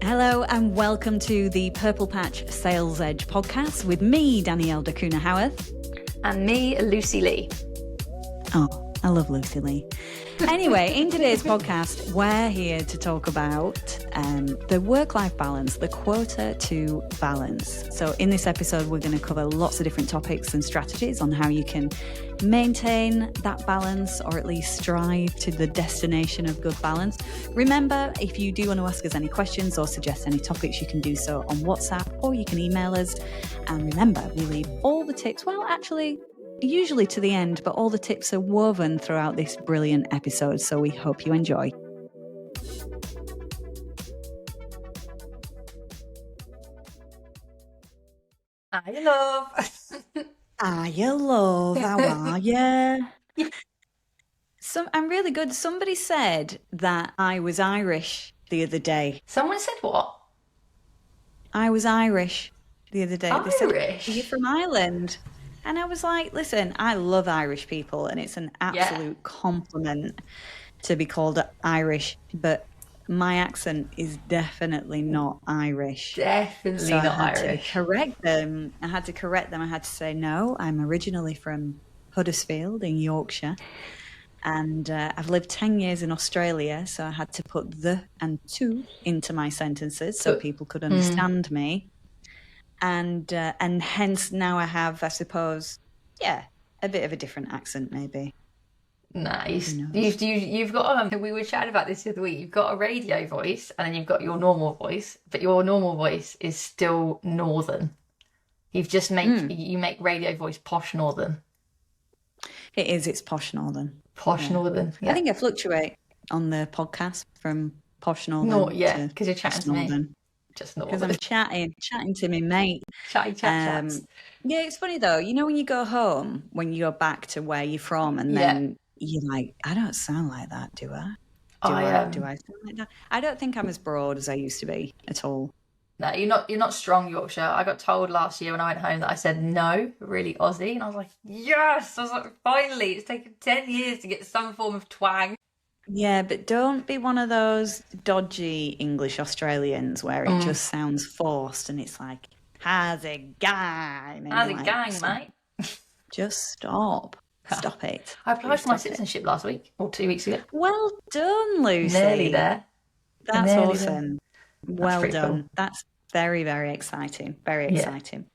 Hello and welcome to the Purple Patch Sales Edge podcast with me, Danielle Dacuna Howarth. And me, Lucy Lee. Oh, I love Lucy Lee. Anyway, in today's podcast, we're here to talk about the work-life balance, the quota to balance. So in this episode, we're going to cover lots of different topics and strategies on how you can maintain that balance, or at least strive to the destination of good balance. Remember, if you do want to ask us any questions or suggest any topics, you can do so on WhatsApp or you can email us. And remember, we leave all the tips, well, actually, usually to the end, but all the tips are woven throughout this brilliant episode, so we hope you enjoy. Hi, love. Hiya, love. How are you? I'm really good. Somebody said that I was Irish the other day. Someone said what? I was Irish the other day. Irish? They said, are you from Ireland? And I was like, listen, I love Irish people, and it's an absolute compliment to be called Irish, but my accent is definitely not Irish. Definitely so not I had Irish. To correct them. I had to say, no, I'm originally from Huddersfield in Yorkshire, and I've lived 10 years in Australia, so I had to put the and to into my sentences so people could understand me. And hence now I have, I suppose, a bit of a different accent maybe. Nice. You've got, we were chatting about this the other week, you've got a radio voice and then you've got your normal voice, but your normal voice is still northern. You've just you make radio voice posh northern. It is, it's posh northern. Posh northern, yeah. I think I fluctuate on the podcast from posh northern to because you're chatting to northern. Me. Just northern. Because I'm chatting to me mate. Chat. Yeah, it's funny though. You know when you go home, when you go back to where you're from, and then you're like, I don't sound like that, do I? Do I sound like that? I don't think I'm as broad as I used to be at all. No, you're not strong Yorkshire. I got told last year when I went home that I said no, really Aussie, and I was like, yes! I was like, finally, it's taken 10 years to get some form of twang. Yeah, but don't be one of those dodgy English Australians where it just sounds forced and it's like, how's it going? How's it going, mate? Just stop. Stop it. I applied for my citizenship last week, or 2 weeks ago. Well done, Lucy. Nearly there. That's awesome. Well done. Cool. That's very, very exciting. Very exciting.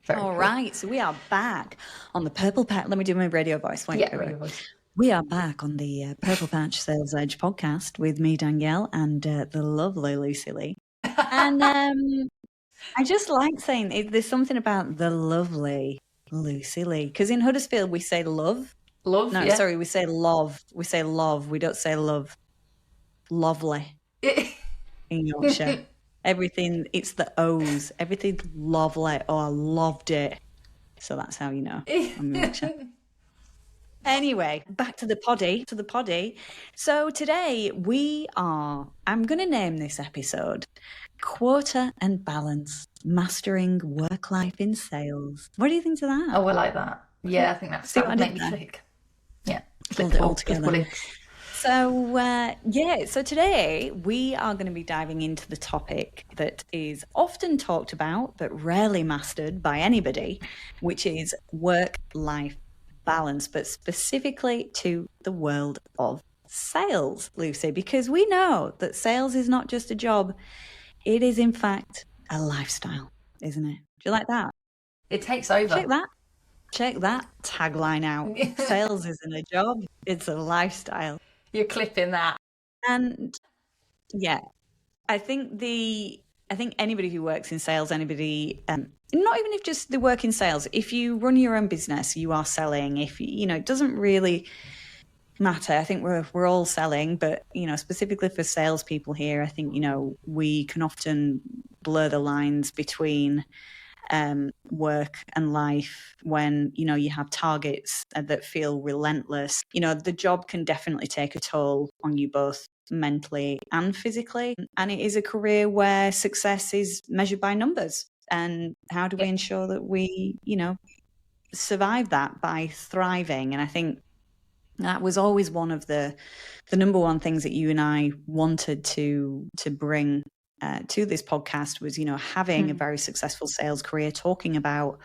Very All cool. right, so we are back on the Purple Patch. Let me do my radio voice. Radio voice. We are back on the Purple Patch Sales Edge podcast with me, Danielle, and the lovely Lucy Lee. And I just like saying there's something about the lovely Lucy Lee, because in Huddersfield we say love. Love? No, sorry, we say love. We say love. We don't say love. Lovely in Yorkshire. Everything, it's the O's. Everything's lovely. Oh, I loved it. So that's how you know I'm Yorkshire. Anyway, back to the poddy. So today I'm going to name this episode Quota and Balance, Mastering Work-Life in Sales. What do you think to that? Oh, I like that. Yeah, I think that would make me click. Yeah. Hold it all together. So today we are going to be diving into the topic that is often talked about but rarely mastered by anybody, which is work-life balance, but specifically to the world of sales, Lucy, because we know that sales is not just a job. It is, in fact, a lifestyle, isn't it? Do you like that? It takes over. Check that tagline out. Sales isn't a job, it's a lifestyle. You're clipping that. And I think anybody who works in sales, anybody, not even if just they work in sales, if you run your own business, you are selling. If it doesn't really matter. I think we're all selling, but specifically for salespeople here, I think we can often blur the lines between work and life when you have targets that feel relentless. The job can definitely take a toll on you both mentally and physically, and it is a career where success is measured by numbers. And how do we ensure that we survive that by thriving? And I think that was always one of the number one things that you and I wanted to bring to this podcast was, having a very successful sales career, talking about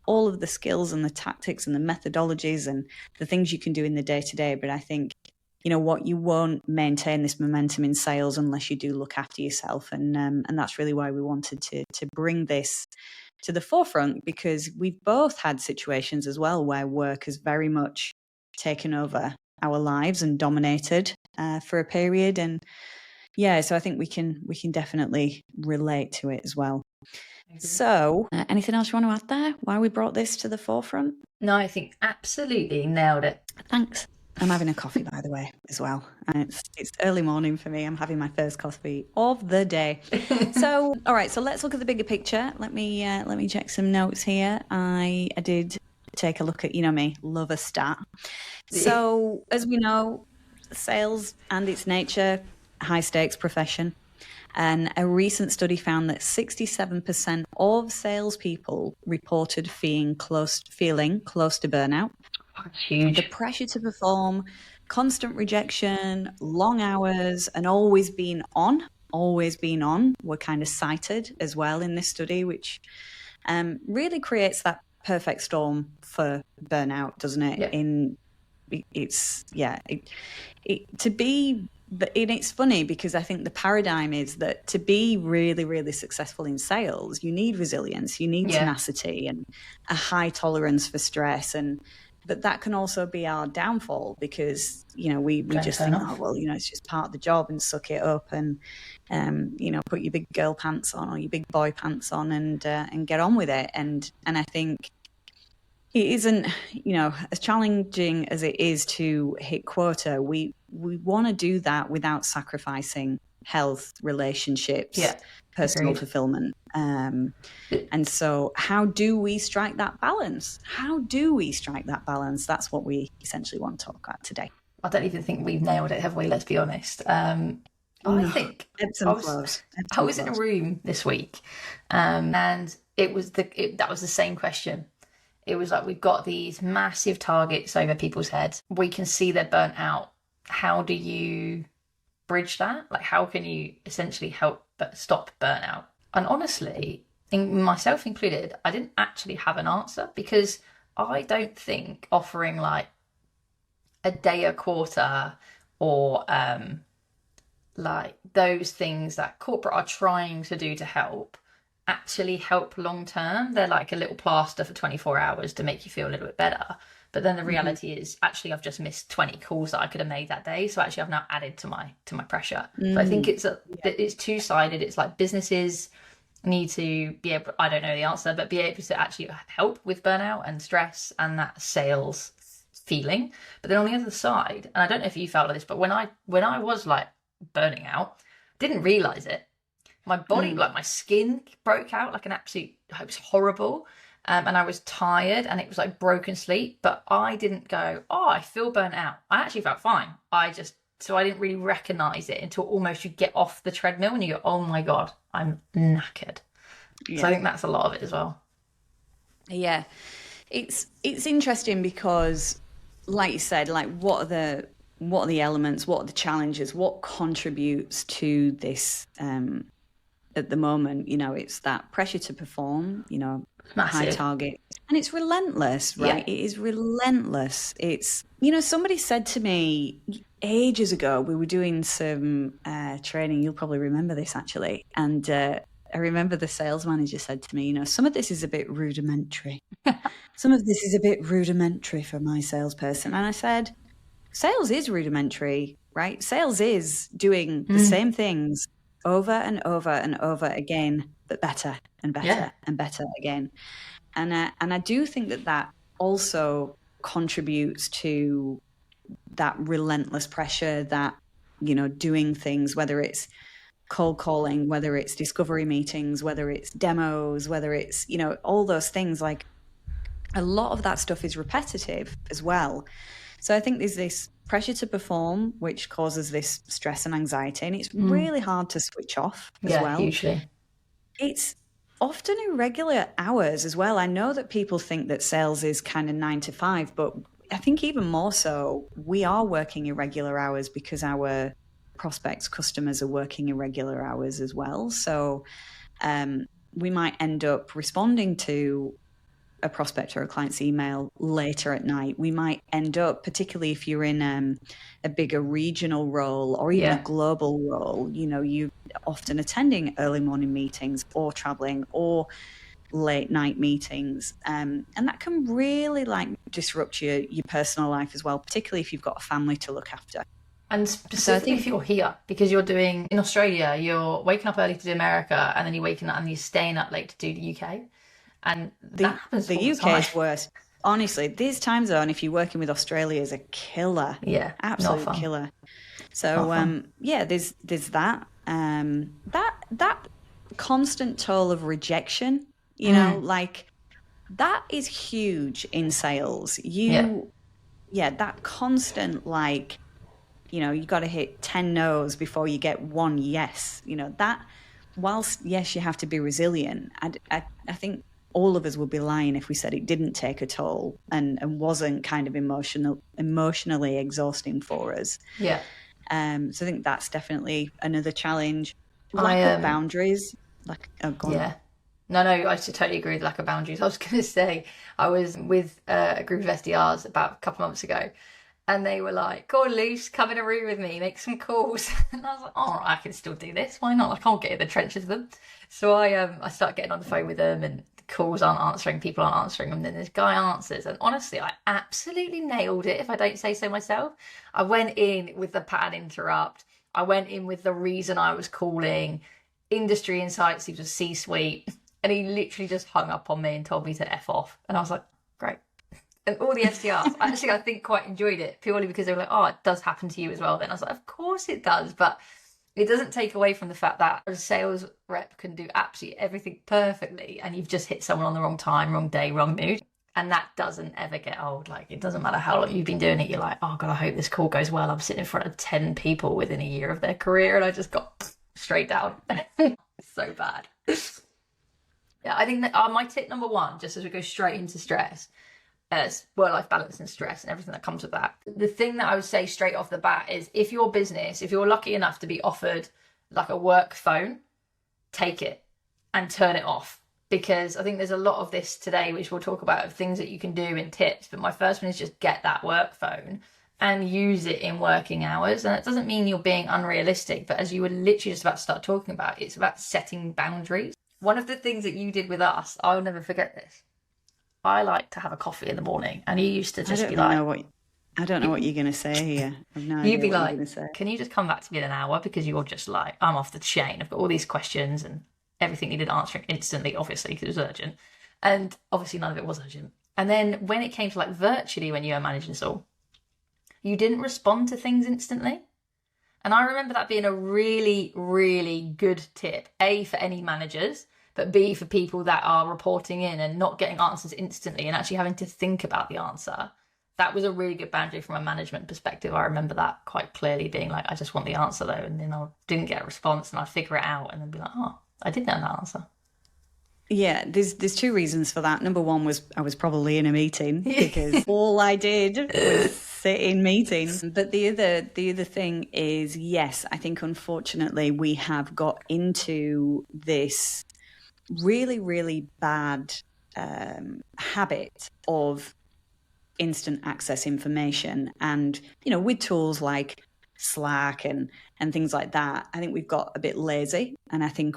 all of the skills and the tactics and the methodologies and the things you can do in the day-to-day. But I think, what you won't maintain this momentum in sales unless you do look after yourself. And that's really why we wanted to bring this to the forefront, because we've both had situations as well where work has very much taken over our lives and dominated for a period. And so I think we can definitely relate to it as well. So anything else you want to add there? Why we brought this to the forefront? No, I think absolutely nailed it. Thanks. I'm having a coffee, by the way, as well. And it's early morning for me. I'm having my first coffee of the day. So, all right. So let's look at the bigger picture. Let me check some notes here. I did take a look at, me, love a stat. So as we know, sales and its nature, high stakes profession. And a recent study found that 67% of salespeople reported feeling close to burnout. That's huge. The pressure to perform, constant rejection, long hours, and always being on were kind of cited as well in this study, which really creates that perfect storm for burnout, doesn't it? Yeah. It's funny because I think the paradigm is that to be really, really successful in sales, you need resilience, you need tenacity and a high tolerance for stress. But that can also be our downfall because, we just think, it's just part of the job and suck it up and, put your big girl pants on or your big boy pants on and get on with it. And I think it isn't, as challenging as it is to hit quota, we want to do that without sacrificing health, relationships, personal fulfillment. And so how do we strike that balance? That's what we essentially want to talk about today. I don't even think we've nailed it, have we? Let's be honest. I think I was in a room this week and that was the same question. It was like, we've got these massive targets over people's heads. We can see they're burnt out. How do you bridge that? Like, how can you essentially help stop burnout? And honestly, myself included, I didn't actually have an answer because I don't think offering like a day a quarter or like those things that corporate are trying to do to help actually help long term. They're like a little plaster for 24 hours to make you feel a little bit better. But then the reality is actually I've just missed 20 calls that I could have made that day. So actually I've now added to my pressure. So I think it's two-sided. It's like businesses need to be able, I don't know the answer, but be able to actually help with burnout and stress and that sales feeling. But then on the other side, and I don't know if you felt like this, but when I was like burning out, didn't realize it. My body, like my skin broke out like an absolute, it was horrible. And I was tired and it was like broken sleep, but I didn't go, I feel burnt out. I actually felt fine. So I didn't really recognize it until almost you get off the treadmill and you go, oh my God, I'm knackered. Yeah. So I think that's a lot of it as well. Yeah. It's interesting because like you said, like what are the elements, what are the challenges, what contributes to this, at the moment, it's that pressure to perform, massive. High target. And it's relentless, right? Yeah. It is relentless. It's, somebody said to me ages ago, we were doing some training. You'll probably remember this actually. And I remember the sales manager said to me, some of this is a bit rudimentary. Some of this is a bit rudimentary for my salesperson. And I said, sales is rudimentary, right? Sales is doing the same things over and over and over again, but better and better and better again. And I do think that also contributes to that relentless pressure that, doing things, whether it's cold calling, whether it's discovery meetings, whether it's demos, whether it's, all those things, like a lot of that stuff is repetitive as well. So I think there's this pressure to perform, which causes this stress and anxiety, and it's really hard to switch off as well. Yeah, hugely. It's often irregular hours as well. I know that people think that sales is kind of 9 to 5, but I think even more so, we are working irregular hours because our prospects, customers are working irregular hours as well. So we might end up responding to a prospect or a client's email later at night. We might end up, particularly if you're in a bigger regional role or even a global role, you're often attending early morning meetings or traveling or late night meetings. And that can really disrupt your personal life as well, particularly if you've got a family to look after. And specifically if you're here, because you're doing, in Australia, you're waking up early to do America, and then you're waking up and you're staying up late to do the UK. And that happens all the UK time. is worse. Honestly, this time zone, if you're working with Australia, is a killer. Yeah, absolute killer. So there's that. That constant toll of rejection, that is huge in sales. That constant you got to hit 10 no's before you get one yes. That, whilst yes, you have to be resilient, I think all of us would be lying if we said it didn't take a toll and wasn't kind of emotionally exhausting for us. Yeah. So I think that's definitely another challenge. Lack of boundaries. Go on. No, I totally agree with lack of boundaries. I was going to say, I was with a group of SDRs about a couple of months ago, and they were like, "Go on, Luce, come in a room with me, make some calls." And I was like, "All right, I can still do this. Why not? I can't get in the trenches with them." So I start getting on the phone with them, and the calls aren't answering, people aren't answering them. Then this guy answers, and honestly, I absolutely nailed it, if I don't say so myself. I went in with the pattern interrupt. I went in with the reason I was calling, industry insights. He was a C-suite, and he literally just hung up on me and told me to F off. And I was like, great. And all the SDRs, actually, I think quite enjoyed it, purely because they were like, "Oh, it does happen to you as well." Then I was like, of course it does. But it doesn't take away from the fact that a sales rep can do absolutely everything perfectly, and you've just hit someone on the wrong time, wrong day, wrong mood. And that doesn't ever get old. It doesn't matter how long you've been doing it. You're like, "Oh God, I hope this call goes well." I'm sitting in front of 10 people within a year of their career, and I just got straight down. It's so bad. Yeah, I think that my tip number one, just as we go straight into stress, work-life balance and stress and everything that comes with that. The thing that I would say straight off the bat is, if you're lucky enough to be offered a work phone, take it and turn it off. Because I think there's a lot of this today, which we'll talk about, of things that you can do in tips. But my first one is just get that work phone and use it in working hours. And it doesn't mean you're being unrealistic, but as you were literally just about to start talking about, it's about setting boundaries. One of the things that you did with us, I'll never forget this. I like to have a coffee in the morning, and you used to just be like, I don't know what you're going to say here. I've no you'd idea be what like, you're going to say. "Can you just come back to me in an hour? Because you're just like, I'm off the chain. I've got all these questions," and everything needed answering instantly, obviously, because it was urgent. And obviously none of it was urgent. And then when it came to virtually, when you were managing us all, you didn't respond to things instantly. And I remember that being a really, really good tip, A, for any managers, but B, for people that are reporting in and not getting answers instantly and actually having to think about the answer. That was a really good boundary from a management perspective. I remember that quite clearly, being like, I just want the answer though. And then I didn't get a response, and I'd figure it out and then be like, "Oh, I did know that answer." Yeah, there's two reasons for that. Number one was I was probably in a meeting, because all I did was sit in meetings. But the other thing is, yes, I think unfortunately we have got into this really, really bad habit of instant access information. And, with tools like Slack and things like that, I think we've got a bit lazy. And I think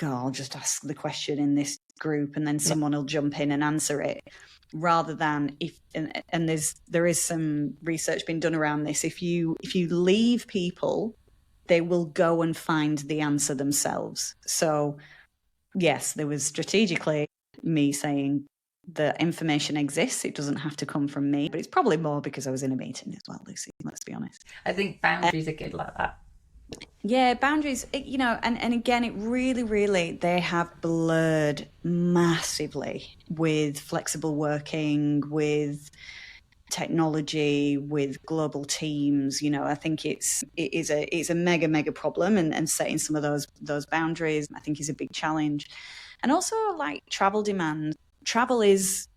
I'll just ask the question in this group and then someone will jump in and answer it. Rather than there is some research being done around this. If you leave people, they will go and find the answer themselves. So yes, there was strategically me saying the information exists. It doesn't have to come from me, but it's probably more because I was in a meeting as well, Lucy. Let's be honest. I think boundaries are good like that. Yeah, boundaries, and again, it really, really, they have blurred massively with flexible working, with technology, with global teams. I think it's a mega problem, and setting some of those boundaries, I think, is a big challenge. And also travel demand. Travel is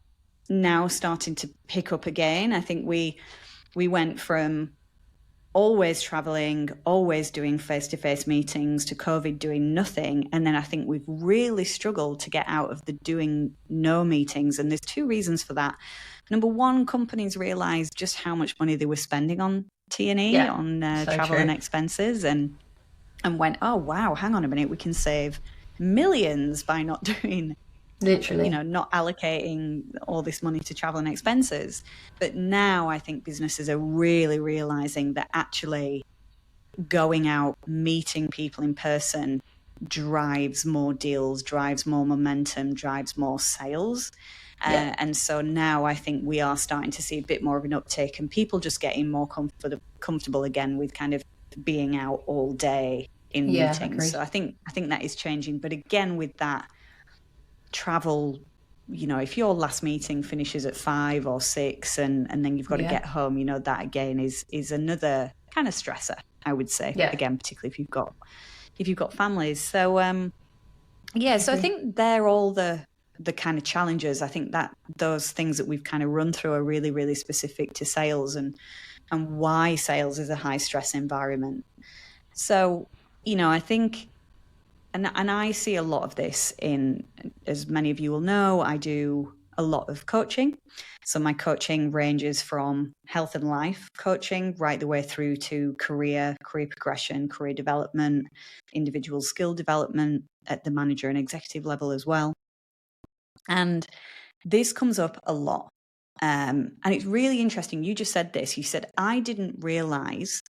now starting to pick up again. I think we went from always traveling, always doing face-to-face meetings, to COVID doing nothing. And then I think we've really struggled to get out of the doing no meetings. And there's two reasons for that. Number one, companies realized just how much money they were spending on T&E, on travel and expenses, and went, oh, wow, hang on a minute, we can save millions by not doing, literally, not allocating all this money to travel and expenses. But now I think businesses are really realizing that actually going out, meeting people in person drives more deals, drives more momentum, drives more sales. And so now I think we are starting to see a bit more of an uptake, and people just getting more comfortable again with kind of being out all day in meetings. Agreed. So I think that is changing. But again, with that travel, if your last meeting finishes at 5 or 6 and then you've got to get home, that again is another kind of stressor, I would say. Again, particularly if you've got families. So so I think they're all the kind of challenges. I think that those things that we've kind of run through are really, really specific to sales and why sales is a high stress environment. So, I think, and I see a lot of this in, as many of you will know, I do a lot of coaching. So my coaching ranges from health and life coaching right the way through to career progression, career development, individual skill development at the manager and executive level as well. And this comes up a lot. And it's really interesting. You just said this. You said, I didn't realize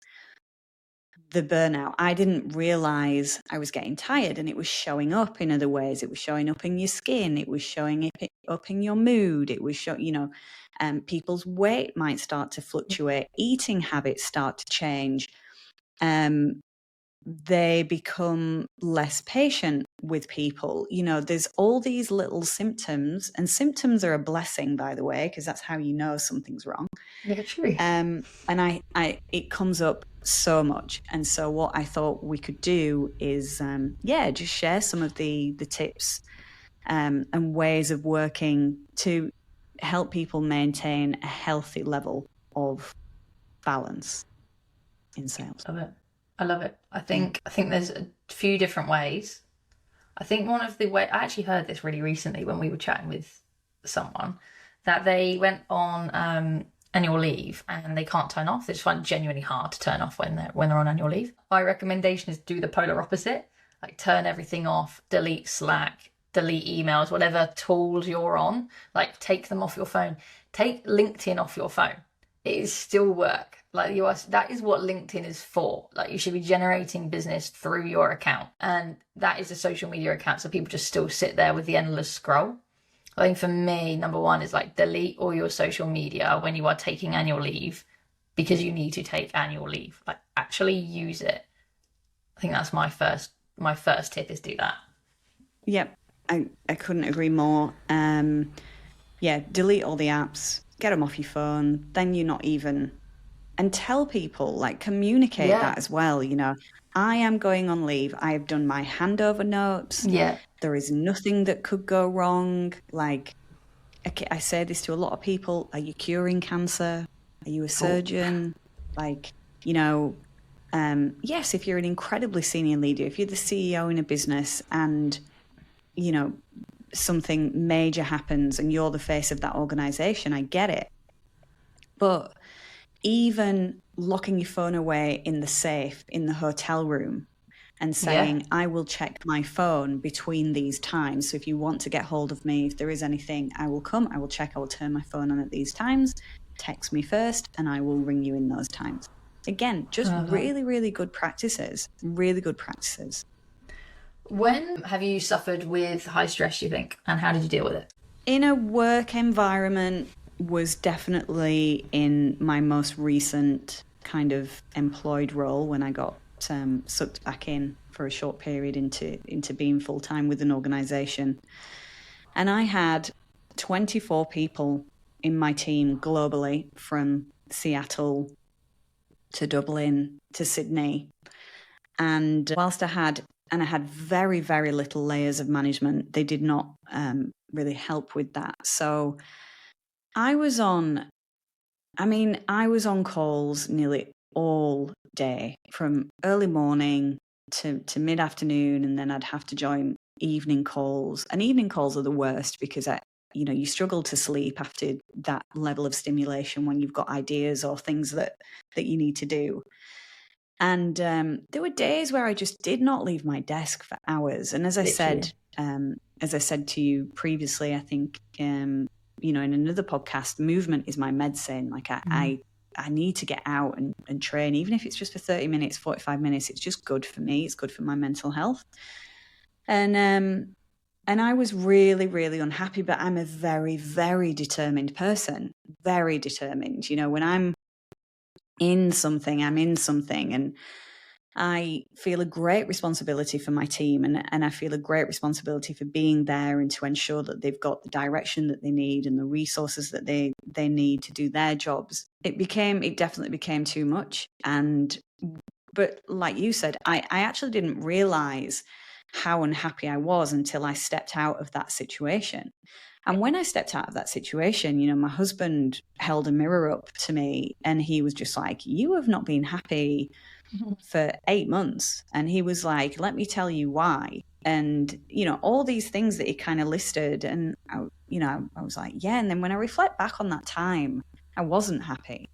the burnout. I didn't realize I was getting tired, and it was showing up in other ways. It was showing up in your skin. It was showing up in your mood. It was people's weight might start to fluctuate. Eating habits start to change. They become less patient with people. There's all these little symptoms, and symptoms are a blessing, by the way, because that's how you know something's wrong. Yeah, true. And it comes up so much. And so what I thought we could do is, just share some of the tips and ways of working to help people maintain a healthy level of balance in sales. I love it. I think there's a few different ways. I think one of the ways, I actually heard this really recently when we were chatting with someone, that they went on annual leave and they can't turn off. They just find it genuinely hard to turn off when they're on annual leave. My recommendation is do the polar opposite, like turn everything off, delete Slack, delete emails, whatever tools you're on, like take them off your phone. Take LinkedIn off your phone. It is still work. That is what LinkedIn is for. Like, you should be generating business through your account. And that is a social media account. So people just still sit there with the endless scroll. I think for me, number one is like delete all your social media when you are taking annual leave, because you need to take annual leave. Like, actually use it. I think that's my first tip, is do that. Yep. I couldn't agree more. Delete all the apps, get them off your phone. Then you're not even, and tell people, like, communicate that as well. I am going on leave. I have done my handover notes. Yeah. There is nothing that could go wrong. Like, I say this to a lot of people. Are you curing cancer? Are you a surgeon? Like, yes, if you're an incredibly senior leader, if you're the CEO in a business and, something major happens and you're the face of that organization, I get it. But even locking your phone away in the safe in the hotel room and saying, I will check my phone between these times. So if you want to get hold of me, if there is anything, I will come, I will check, I will turn my phone on at these times, text me first, and I will ring you in those times. Again, just really, really good practices, When have you suffered with high stress, do you think? And how did you deal with it? In a work environment was definitely in my most recent kind of employed role, when I got sucked back in for a short period into being full-time with an organization. And I had 24 people in my team globally, from Seattle to Dublin to Sydney. And whilst I had very, very little layers of management, they did not really help with that. So I was on calls nearly all day, from early morning to mid-afternoon, and then I'd have to join evening calls. And evening calls are the worst because you struggle to sleep after that level of stimulation when you've got ideas or things that you need to do. And there were days where I just did not leave my desk for hours. And as I said to you previously, I think, in another podcast, movement is my medicine. Like I need to get out and train, even if it's just for 30 minutes, 45 minutes. It's just good for me. It's good for my mental health. And I was really, really unhappy, but I'm a very, very determined person, very determined. When I'm in something, I'm in something, and I feel a great responsibility for my team, and I feel a great responsibility for being there and to ensure that they've got the direction that they need and the resources that they need to do their jobs. It definitely became too much. But like you said, I actually didn't realize how unhappy I was until I stepped out of that situation. And when I stepped out of that situation, my husband held a mirror up to me and he was just like, you have not been happy for 8 months. And he was like, let me tell you why. And, all these things that he kind of listed. And, I was like, yeah. And then when I reflect back on that time, I wasn't happy.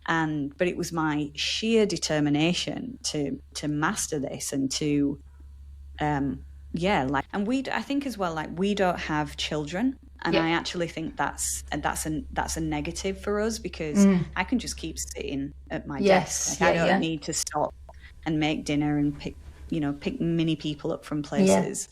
But it was my sheer determination to master this and to, and I think as well, like, we don't have children. And I actually think that's a negative for us because I can just keep sitting at my desk. Like, I don't need to stop and make dinner and pick mini people up from places.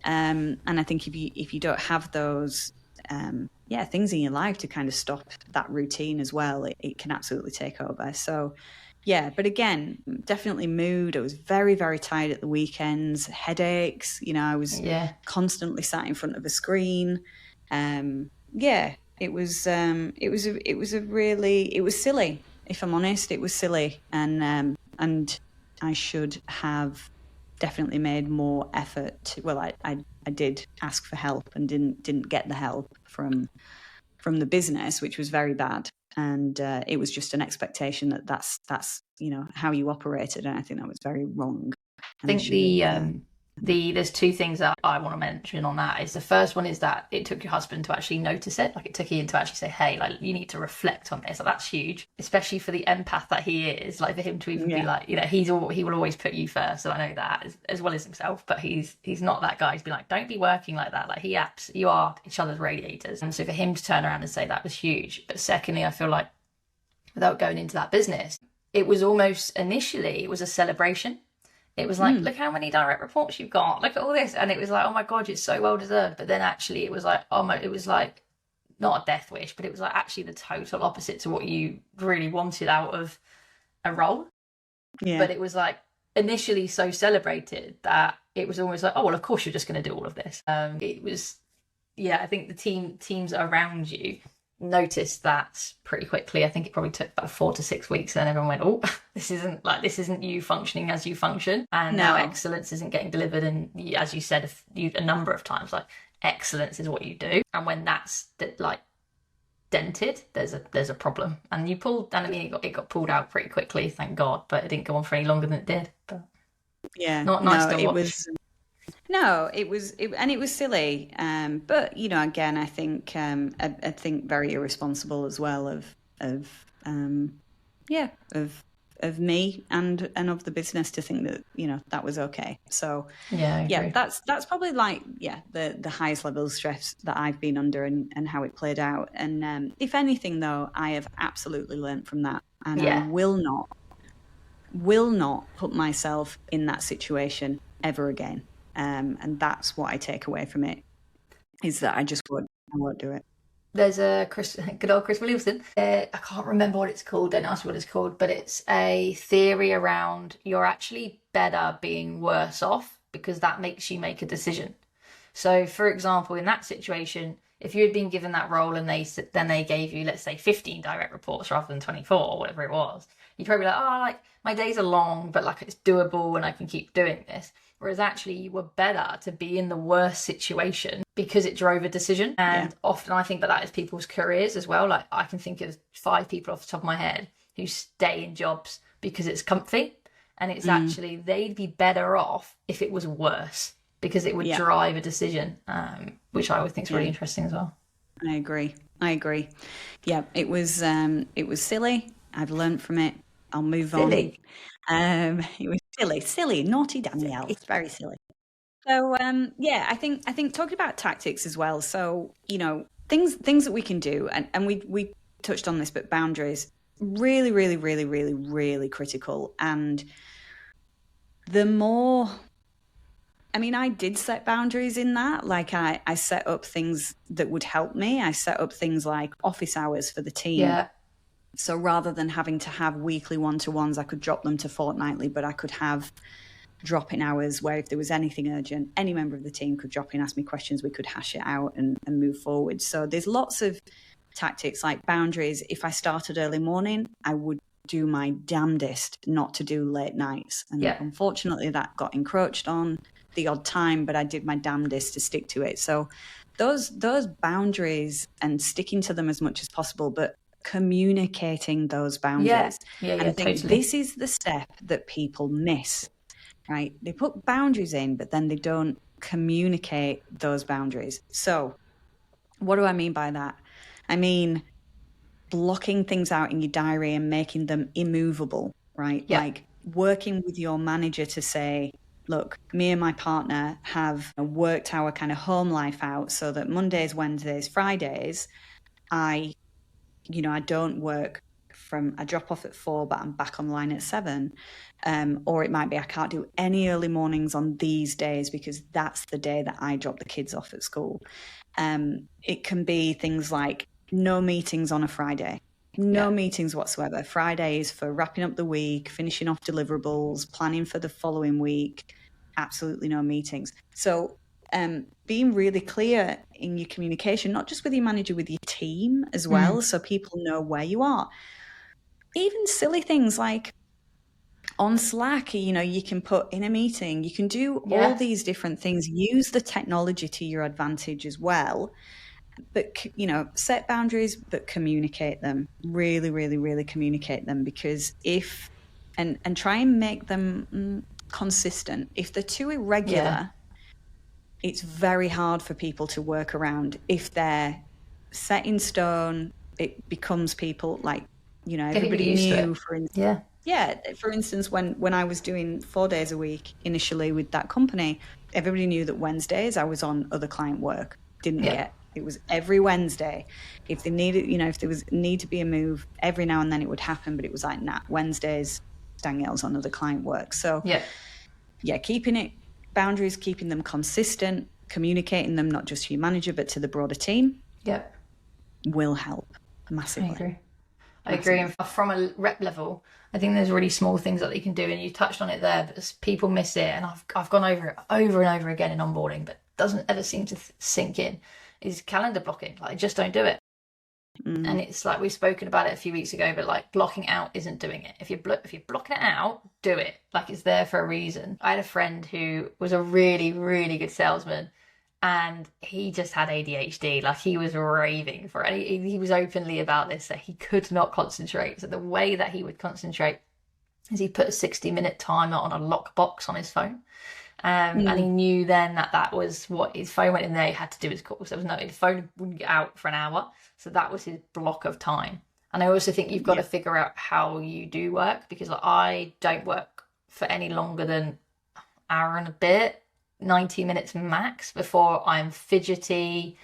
And I think if you don't have those things in your life to kind of stop that routine as well, it can absolutely take over. So but again, definitely mood. I was very, very tired at the weekends, headaches. I was constantly sat in front of a screen. It was silly. If I'm honest, it was silly, and I should have definitely made more effort. I did ask for help and didn't get the help from the business, which was very bad. And it was just an expectation that's how you operated, and I think that was very wrong. I think there's two things that I want to mention on that. Is the first one is that it took your husband to actually notice it. Like, it took Ian to actually say, hey, like, you need to reflect on this. Like, that's huge, especially for the empath that he is. Like, for him to even be like, he will always put you first. So I know that as well as himself, but he's not that guy. He's been like, don't be working like that. Like, you are each other's radiators. And so for him to turn around and say that was huge. But secondly, I feel like, without going into that business, it was almost initially, it was a celebration. It was like, look how many direct reports you've got. Look at all this. And it was like, oh my God, it's so well deserved. But then actually it was like, it was like not a death wish, but it was like actually the total opposite to what you really wanted out of a role. Yeah. But it was like initially so celebrated that it was almost like, oh, well, of course you're just going to do all of this. It was, I think the teams around you noticed that pretty quickly. I think it probably took about 4 to 6 weeks, and everyone went, oh, this isn't you functioning as you function, and now excellence isn't getting delivered. And as you said a number of times, like, excellence is what you do, and when that's like dented, there's a problem. And it got pulled out pretty quickly, thank God, but it didn't go on for any longer than it did. But not nice to watch. It was silly. But again, I think very irresponsible as well of me and of the business to think that that was okay. So that's probably like the highest level of stress that I've been under and how it played out. And if anything, though, I have absolutely learned from that, and I will not put myself in that situation ever again. And that's what I take away from it, is that I won't do it. There's a good old Chris Williamson. I can't remember what it's called. Don't ask me what it's called, but it's a theory around you're actually better being worse off because that makes you make a decision. So, for example, in that situation, if you had been given that role and then they gave you, let's say, 15 direct reports rather than 24 or whatever it was, you'd probably be like, oh, like, my days are long, but like, it's doable and I can keep doing this. Whereas actually you were better to be in the worst situation because it drove a decision. And often I think that is people's careers as well. Like, I can think of 5 people off the top of my head who stay in jobs because it's comfy, and it's actually they'd be better off if it was worse, because it would drive a decision, which I would think is really interesting as well. I agree. Yeah, it was silly. I've learned from it. I'll move Silly. on. It was silly, naughty Danielle. It's very silly. So yeah, I think talking about tactics as well. So, you know, things that we can do, and we touched on this, but boundaries, really, really, really, really, really critical. And the more, I mean, I did set boundaries in that. Like I set up things that would help me. I set up things like office hours for the team. Yeah. So rather than having to have weekly one-to-ones, I could drop them to fortnightly, but I could have drop-in hours where if there was anything urgent, any member of the team could drop in, ask me questions, we could hash it out and move forward. So there's lots of tactics like boundaries. If I started early morning, I would do my damnedest not to do late nights. And unfortunately that got encroached on the odd time, but I did my damnedest to stick to it. So those boundaries and sticking to them as much as possible, but communicating those boundaries. And I think this is the step that people miss, right? They put boundaries in, but then they don't communicate those boundaries. So what do I mean by that? I mean, blocking things out in your diary and making them immovable, right? Like working with your manager to say, look, me and my partner have worked our kind of home life out so that Mondays, Wednesdays, Fridays, I don't work from I drop off at 4, but I'm back online at 7. Or it might be I can't do any early mornings on these days because that's the day that I drop the kids off at school. It can be things like no meetings on a Friday. No meetings whatsoever. Friday is for wrapping up the week, finishing off deliverables, planning for the following week. Absolutely no meetings. So being really clear in your communication, not just with your manager, with your team as well, so people know where you are. Even silly things like on Slack, you can put in a meeting, you can do all these different things, use the technology to your advantage as well. But, set boundaries, but communicate them. Really, really, really communicate them, because and try and make them consistent. If they're too irregular, it's very hard for people to work around. If they're set in stone, it becomes people like, everybody knew, for instance. For instance, when I was doing 4 days a week initially with that company, everybody knew that Wednesdays I was on other client work. Didn't get it was every Wednesday. If they needed, if there was need to be a move, every now and then it would happen, but it was like, nah, Wednesdays, Danielle's on other client work. So keeping it boundaries, keeping them consistent, communicating them not just to your manager but to the broader team will help massively. I agree. And from a rep level, I think there's really small things that they can do, and you touched on it there, but people miss it, and I've gone over it over and over again in onboarding, but doesn't ever seem to sink in, is calendar blocking. Like, just don't do it. And it's like, we've spoken about it a few weeks ago, but like, blocking out isn't doing it. If you're blocking it out, do it. Like, it's there for a reason. I had a friend who was a really, really good salesman, and he just had ADHD. Like, he was raving for it. He was openly about this, that he could not concentrate. So the way that he would concentrate is he put a 60-minute timer on a lockbox on his phone. And he knew then that was what his phone went in there, he had to do his calls. His phone wouldn't get out for an hour. So that was his block of time. And I also think you've got to figure out how you do work, because like, I don't work for any longer than an hour and a bit, 90 minutes max, before I'm fidgety.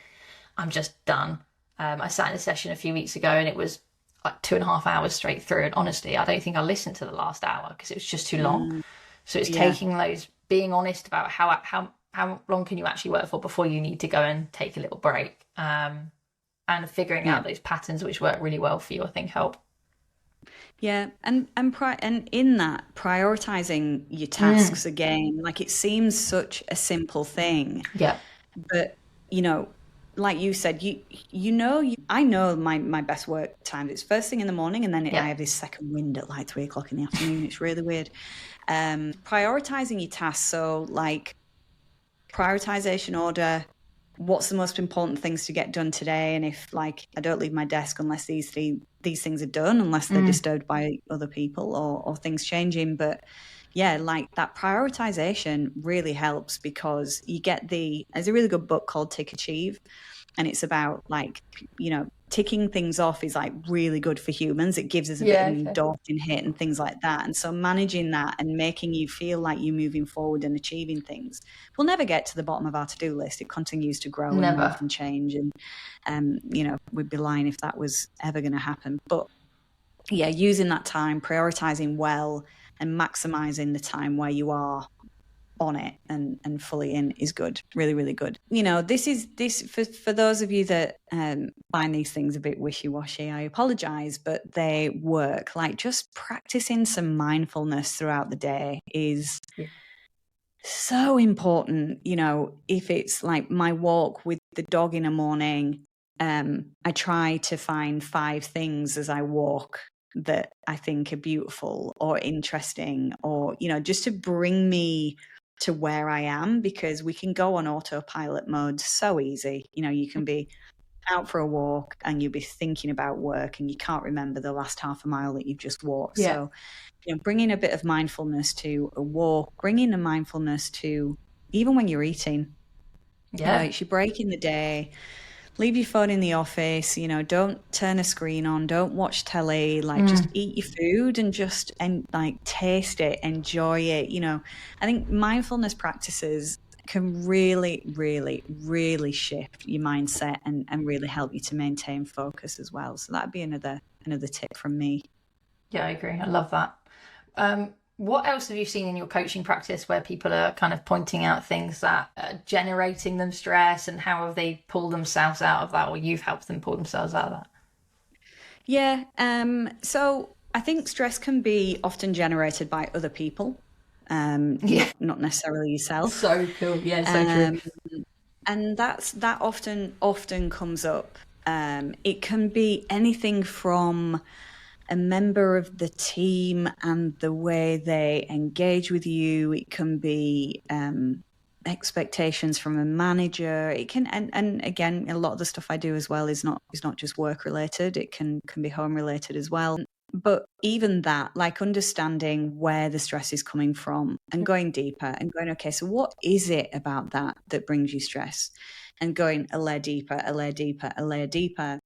I'm just done. I sat in a session a few weeks ago and it was like 2.5 hours straight through. And honestly, I don't think I listened to the last hour because it was just too long. So it's taking those, being honest about how long can you actually work for before you need to go and take a little break, and figuring out those patterns which work really well for you, I think help. And in that, prioritizing your tasks again, like, it seems such a simple thing, but like you said, I know my best work time. It's first thing in the morning, and then I have this second wind at like 3:00 in the afternoon. It's really weird. Prioritizing your tasks. So like, prioritization order, what's the most important things to get done today, and if like I don't leave my desk unless these things are done, unless they're disturbed by other people or things changing. But yeah, like that prioritization really helps, because you get there's a really good book called Tick Achieve, and it's about like, you know, ticking things off is like really good for humans. It gives us a bit of an endorphin hit and things like that. And so managing that and making you feel like you're moving forward and achieving things. We'll never get to the bottom of our to-do list. It continues to grow and morph and change. And, you know, we'd be lying if that was ever going to happen. But yeah, using that time, prioritizing well, and maximizing the time where you are on it and fully in is good. Really, really good. You know, this for those of you that find these things a bit wishy-washy, I apologize, but they work. Like just practicing some mindfulness throughout the day is so important. You know, if it's like my walk with the dog in the morning, I try to find 5 things as I walk that I think are beautiful or interesting, or, you know, just to bring me to where I am, because we can go on autopilot mode so easy. You know, you can be out for a walk and you'll be thinking about work and you can't remember the last half a mile that you've just walked. So, you know, bringing a bit of mindfulness to a walk, bringing a mindfulness to even when you're eating. You know, it's your break in the day. Leave your phone in the office, you know, don't turn a screen on, don't watch telly, like just eat your food and like taste it, enjoy it. You know, I think mindfulness practices can really, really, really shift your mindset and really help you to maintain focus as well. So that'd be another tip from me. Yeah, I agree. I love that. What else have you seen in your coaching practice where people are kind of pointing out things that are generating them stress, and how have they pulled themselves out of that, or you've helped them pull themselves out of that? Yeah. So I think stress can be often generated by other people, not necessarily yourself. So cool. Yeah, so true. And that often comes up. It can be anything from a member of the team and the way they engage with you. It can be expectations from a manager. It can, and again, a lot of the stuff I do as well is not just work related. It can be home related as well. But even that, like understanding where the stress is coming from and going deeper and going, okay, so what is it about that brings you stress? And going a layer deeper, a layer deeper, a layer deeper,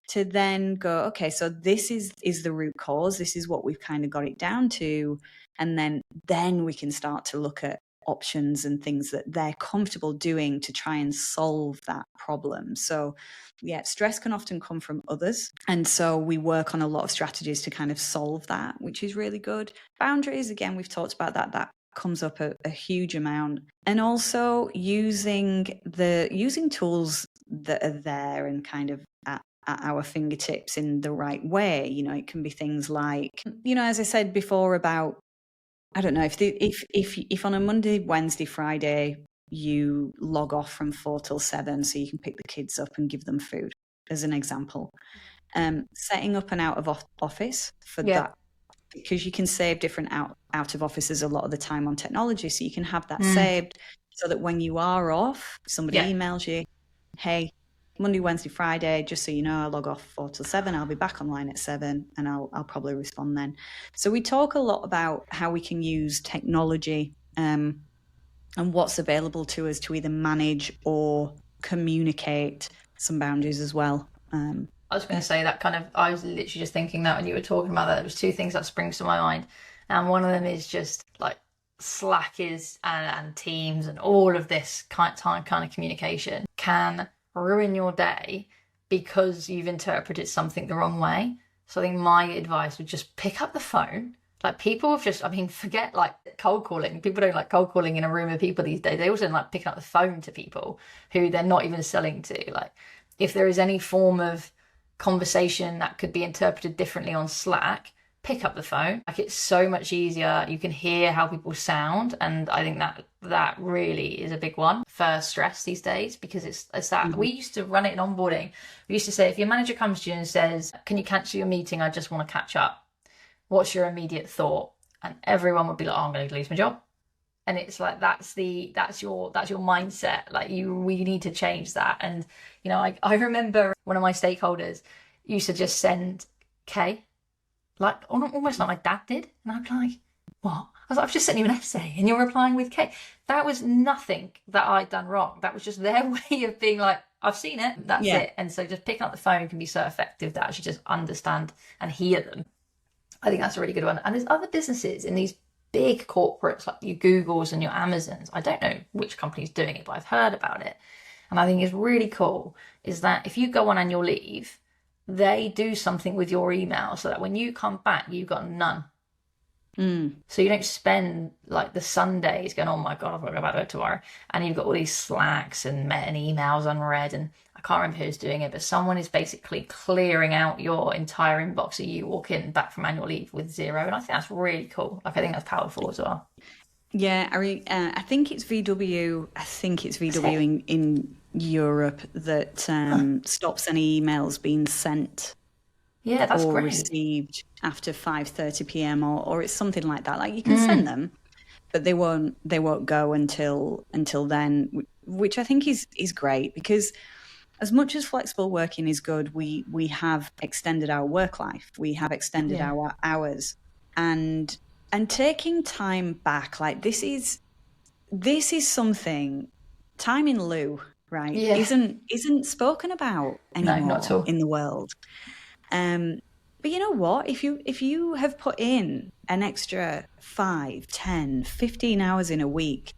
to then go, okay, so this is the root cause. This is what we've kind of got it down to. And then we can start to look at options and things that they're comfortable doing to try and solve that problem. So yeah, stress can often come from others. And so we work on a lot of strategies to kind of solve that, which is really good. Boundaries, again, we've talked about that comes up a huge amount. And also using tools that are there and kind of at our fingertips in the right way. You know, it can be things like, you know, as I said before about, I don't know, if on a Monday, Wednesday, Friday, you log off from 4 till 7 so you can pick the kids up and give them food, as an example. Setting up an out of office for that, because you can save different out of offices a lot of the time on technology. So you can have that saved so that when you are off, somebody emails you, hey, Monday, Wednesday, Friday, just so you know, I log off 4 till 7. I'll be back online at 7 and I'll probably respond then. So we talk a lot about how we can use technology and what's available to us to either manage or communicate some boundaries as well. I was going to say that kind of, I was literally just thinking that when you were talking about that, there was 2 things that springs to my mind. And one of them is just like Slack and Teams and all of this kind of communication can ruin your day because you've interpreted something the wrong way. So I think my advice would just pick up the phone. Like people have just, I mean, forget like cold calling. People don't like cold calling in a room of people these days. They also don't like picking up the phone to people who they're not even selling to. Like if there is any form of conversation that could be interpreted differently on Slack, pick up the phone. Like it's so much easier. You can hear how people sound, and I think that really is a big one for stress these days, because it's that we used to run it in onboarding. We used to say, if your manager comes to you and says, can you cancel your meeting, I just want to catch up, what's your immediate thought? And everyone would be like, oh, I'm going to lose my job. And it's like that's your mindset. Like we need to change that. And I remember one of my stakeholders used to just send K, like almost like my dad did, and I'm like, what? I was like, I've just sent you an essay and you're replying with K. That was nothing that I'd done wrong. That was just their way of being like, I've seen it, that's it. And so just picking up the phone can be so effective to actually just understand and hear them. I think that's a really good one. And there's other businesses in these big corporates like your Googles and your Amazons. I don't know which company's doing it, but I've heard about it. And I think it's really cool is that if you go on annual leave, they do something with your email so that when you come back, you've got none. So you don't spend like the Sundays going, oh my God, I've got to go back to it tomorrow. And you've got all these Slacks and emails unread. And I can't remember who's doing it, but someone is basically clearing out your entire inbox so you walk in back from annual leave with zero. And I think that's really cool. Like, I think that's powerful as well. Yeah, I think it's VW. I think it's VW in Europe that stops any emails being sent. Yeah, that's or great. Received after 5:30 p.m. or it's something like that. Like you can send them, but they won't go until then, which I think is great, because as much as flexible working is good, we have extended our work life, we have extended our hours, and taking time back, like this is something, time in lieu, right? Isn't spoken about anymore not at all. in the world. But you know what? If you have put in an extra 5, 10, 15 hours in a week,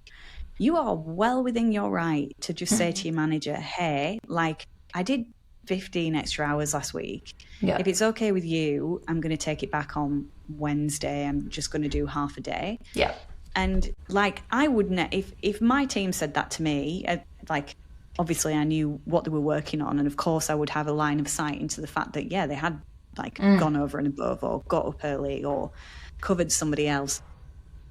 you are well within your right to just say to your manager, hey, like I did 15 extra hours last week. Yeah. If it's okay with you, I'm going to take it back on Wednesday. I'm just going to do half a day. Yeah. And like I wouldn't, if my team said that to me, like obviously I knew what they were working on, and of course I would have a line of sight into the fact that they had like gone over and above or got up early or covered somebody else.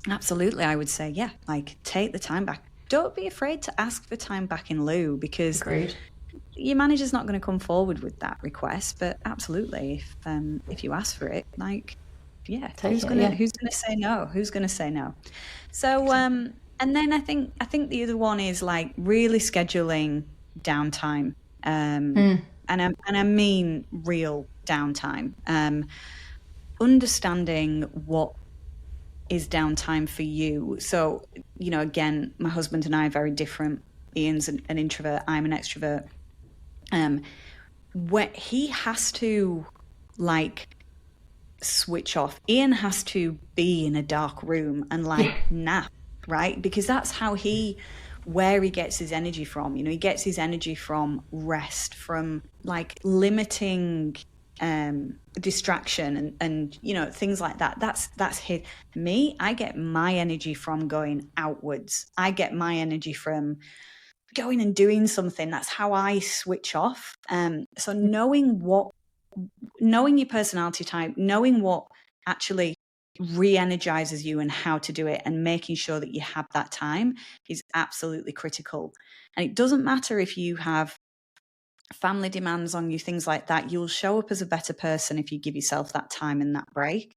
Absolutely, I would say, like take the time back. Don't be afraid to ask for time back in lieu, because Agreed. Your manager's not going to come forward with that request, but absolutely, if you ask for it, like who's going to say no? Who's going to say no? So and then I think the other one is like really scheduling downtime, and I mean real downtime. Understanding what is downtime for you. So again, my husband and I are very different. Ian's an introvert. I'm an extrovert. Where he has to like switch off. Ian has to be in a dark room and like nap, right? Because that's where he gets his energy from. He gets his energy from rest, from like limiting distraction and things like that. That's his. Me, I get my energy from going outwards. I get my energy from going and doing something. That's how I switch off. So knowing your personality type, knowing what actually re-energizes you and how to do it, and making sure that you have that time is absolutely critical. And it doesn't matter if you have family demands on you, things like that. You'll show up as a better person if you give yourself that time and that break.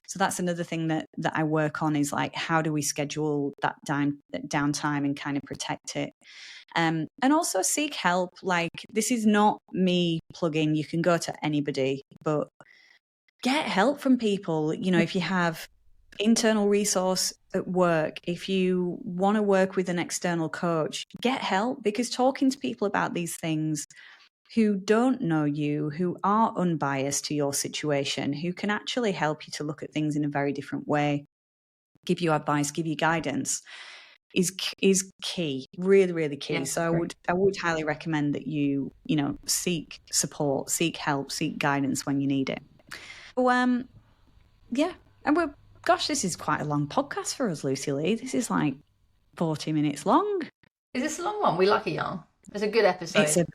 So that's another thing that I work on, is like, how do we schedule that downtime and kind of protect it? And also seek help. Like, this is not me plugging, you can go to anybody, but get help from people. If you have internal resource at work, if you want to work with an external coach, get help, because talking to people about these things who don't know you, who are unbiased to your situation, who can actually help you to look at things in a very different way, give you advice, give you guidance, is key, really, really key. Yeah, so I would highly recommend that you seek support, seek help, seek guidance when you need it. So, and this is quite a long podcast for us, Lucy Lee. This is like 40 minutes long. Is this a long one? We like a yarn. It's a good episode.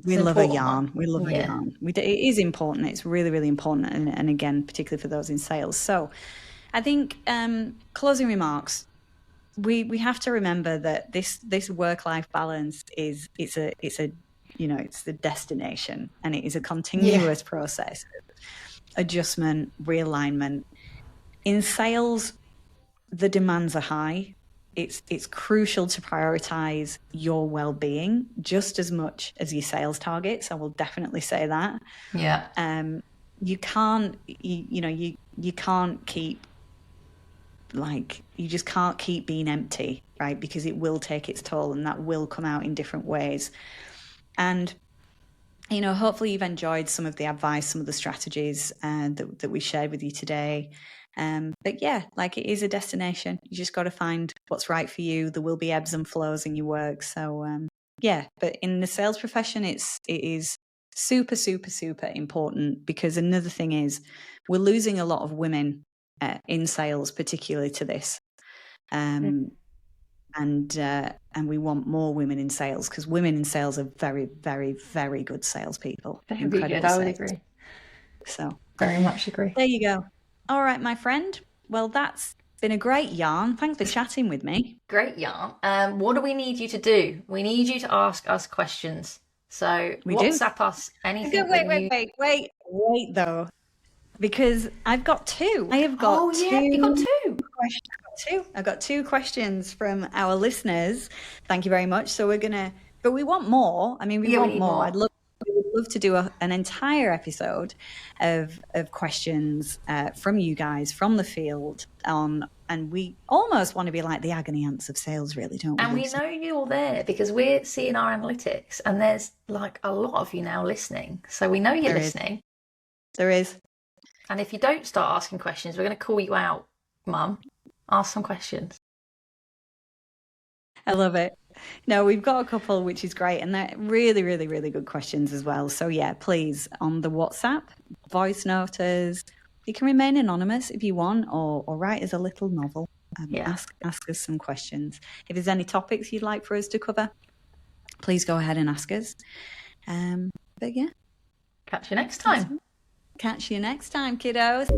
We love a yarn. We love a yarn. It is important. It's really, really important. And again, particularly for those in sales. So I think closing remarks, we have to remember that this work-life balance it's the destination, and it is a continuous process of adjustment, realignment. In sales, the demands are high. it's crucial to prioritize your well-being just as much as your sales targets. I will definitely say that. Yeah. You can't, you can't keep, like, you just can't keep being empty, right? Because it will take its toll, and that will come out in different ways. And hopefully you've enjoyed some of the advice, some of the strategies that we shared with you today. But yeah, like, it is a destination. You just got to find what's right for you. There will be ebbs and flows in your work. So yeah, but in the sales profession, it is super, super, super important, because another thing is we're losing a lot of women in sales, particularly to this. And we want more women in sales, because women in sales are very, very, very good salespeople. Very good. I would agree. So very much agree. There you go. All right, my friend. Well, that's been a great yarn. Thanks for chatting with me. Great yarn. What do we need you to do? We need you to ask us questions. So WhatsApp us anything. Wait, though, because I've got two. I have got two. Yeah, you got two. I've got two questions from our listeners. Thank you very much. So but we want more. I mean, we want more. We would love to do an entire episode of questions from you guys, from the field, and we almost want to be like the agony ants of sales, really, don't we? And we know you're there because we're seeing our analytics, and there's like a lot of you now listening. So we know you're listening. There is. And if you don't start asking questions, we're going to call you out, Mum. Ask some questions. I love it. No, we've got a couple, which is great. And they're really, really, really good questions as well. So yeah, please, on the WhatsApp, voice note us. You can remain anonymous if you want, or write us a little novel. Ask us some questions. If there's any topics you'd like for us to cover, please go ahead and ask us. But yeah. Catch you next time. Catch you next time, kiddos.